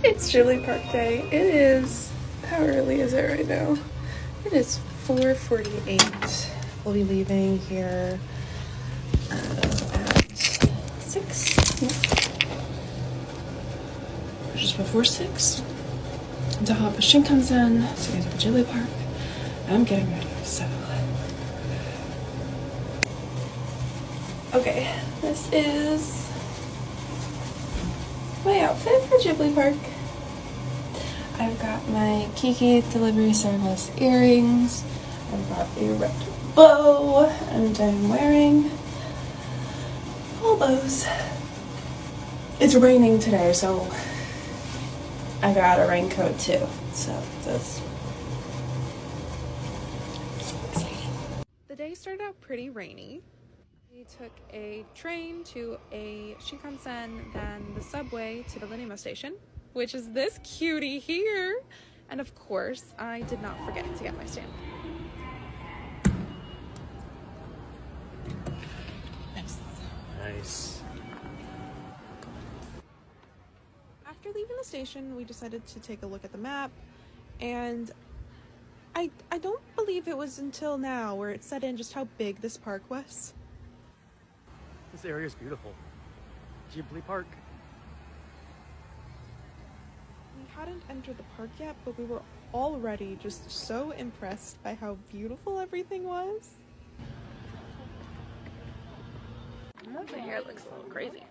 It's Ghibli Park Day. It is, how early is it right now? It is 4:48. We'll be leaving here at 6, just before 6, to hop a Shinkansen to get to the Ghibli Park. I'm getting ready, so. Okay, this is my outfit for Ghibli Park. I've got my Kiki delivery service earrings. I've got a red bow, and I'm wearing all bows. It's raining today, so I got a raincoat too. So that's so exciting. The day started out pretty rainy. We took a train to a Shinkansen, then the subway to the Linimo station, which is this cutie here. And of course, I did not forget to get my stamp. Nice. After leaving the station, we decided to take a look at the map, and I don't believe it was until now where it set in just how big this park was. This area is beautiful. Ghibli Park. We hadn't entered the park yet, but we were already just so impressed by how beautiful everything was. My hair looks a little crazy.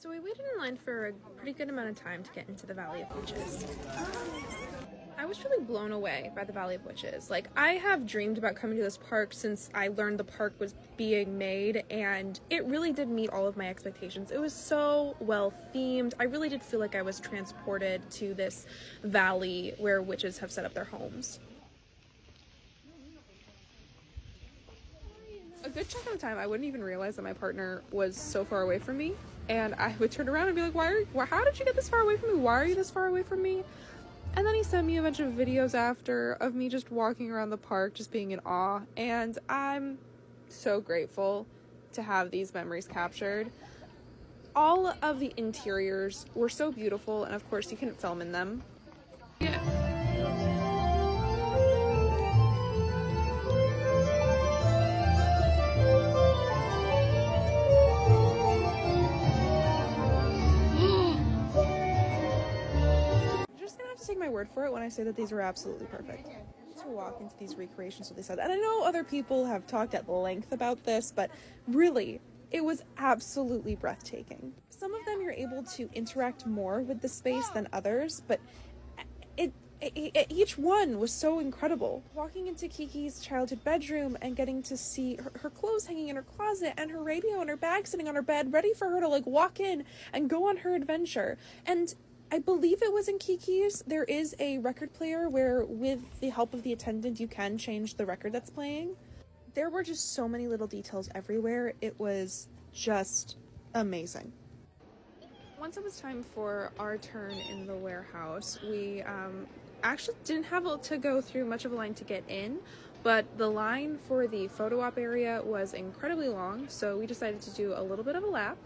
So we waited in line for a pretty good amount of time to get into the Valley of Witches. I was really blown away by the Valley of Witches. Like, I have dreamed about coming to this park since I learned the park was being made, and it really did meet all of my expectations. It was so well themed. I really did feel like I was transported to this valley where witches have set up their homes. A good chunk of the time, I wouldn't even realize that my partner was so far away from me, and I would turn around and be like, how did you get this far away from me? Why are you this far away from me? And then he sent me a bunch of videos after of me just walking around the park, just being in awe, and I'm so grateful to have these memories captured. All of the interiors were so beautiful, and of course you couldn't film in them. Yeah. Take my word for it when I say that these were absolutely perfect. To walk into these recreations, what they said, and I know other people have talked at length about this, but really, it was absolutely breathtaking. Some of them you're able to interact more with the space than others, but each one was so incredible. Walking into Kiki's childhood bedroom and getting to see her clothes hanging in her closet and her radio and her bag sitting on her bed, ready for her to like walk in and go on her adventure. And I believe it was in Kiki's, there is a record player where, with the help of the attendant, you can change the record that's playing. There were just so many little details everywhere. It was just amazing. Once it was time for our turn in the warehouse, we actually didn't have to go through much of a line to get in, but the line for the photo op area was incredibly long, so we decided to do a little bit of a lap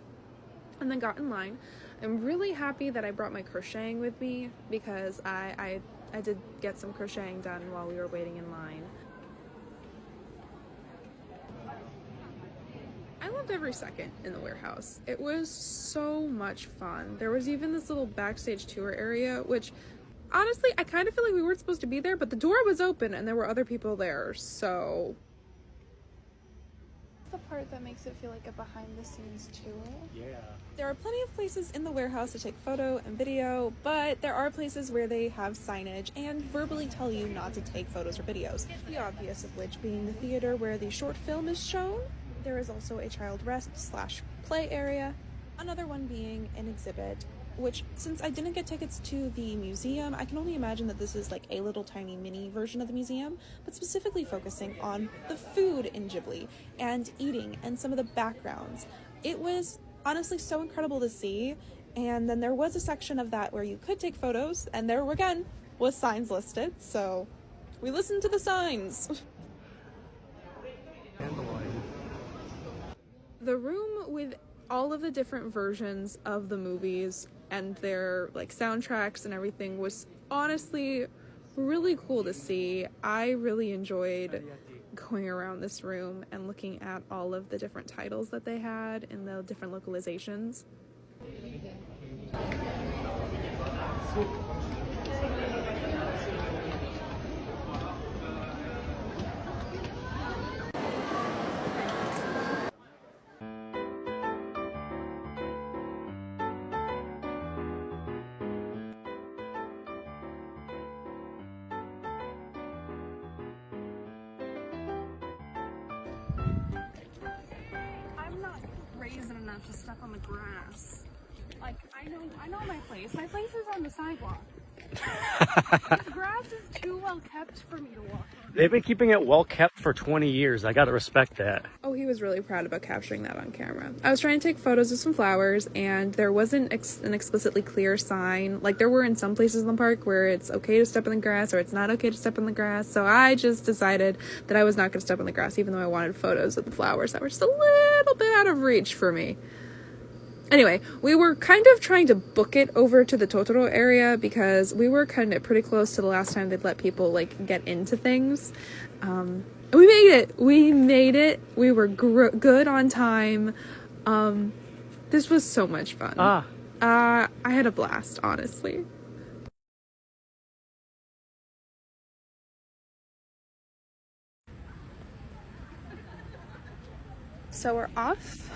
and then got in line. I'm really happy that I brought my crocheting with me because I did get some crocheting done while we were waiting in line. I loved every second in the warehouse. It was so much fun. There was even this little backstage tour area, which honestly, I kind of feel like we weren't supposed to be there, but the door was open and there were other people there, so. The part that makes it feel like a behind the scenes tour. Yeah. There are plenty of places in the warehouse to take photo and video, but there are places where they have signage and verbally tell you not to take photos or videos. The obvious of which being the theater where the short film is shown. There is also a child rest/play area. Another one being an exhibit, which, since I didn't get tickets to the museum, I can only imagine that this is like a little tiny mini version of the museum, but specifically focusing on the food in Ghibli and eating and some of the backgrounds. It was honestly so incredible to see, and then there was a section of that where you could take photos, and there again was signs listed, so we listened to the signs. The room with all of the different versions of the movies and their like soundtracks and everything was honestly really cool to see. I really enjoyed going around this room and looking at all of the different titles that they had in the different localizations. I'm not raised enough to step on the grass. Like, I know my place. My place is on the sidewalk. The grass is too well kept for me to walk on. They've been keeping it well kept for 20 years. I gotta respect that. Oh, he was really proud about capturing that on camera. I was trying to take photos of some flowers, and there wasn't an explicitly clear sign. Like there were in some places in the park where it's okay to step in the grass or it's not okay to step in the grass. So I just decided that I was not going to step in the grass, even though I wanted photos of the flowers that were just a little bit out of reach for me. Anyway, we were kind of trying to book it over to the Totoro area because we were kind of pretty close to the last time they'd let people like get into things. And we made it. We were good on time. This was so much fun. I had a blast, honestly. So we're off.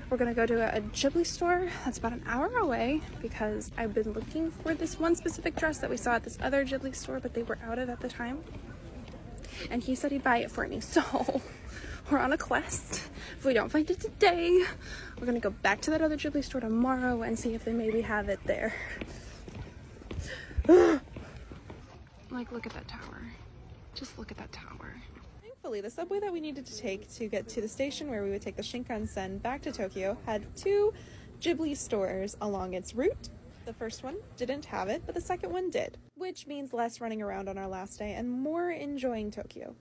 We're gonna go to a Ghibli store that's about an hour away because I've been looking for this one specific dress that we saw at this other Ghibli store, but they were out of at the time. And he said he'd buy it for me, so we're on a quest. If we don't find it today, we're gonna go back to that other Ghibli store tomorrow and see if they maybe have it there. Like, look at that tower. Just look at that tower. Thankfully, the subway that we needed to take to get to the station where we would take the Shinkansen back to Tokyo had 2 Ghibli stores along its route. The first one didn't have it, but the second one did, which means less running around on our last day and more enjoying Tokyo.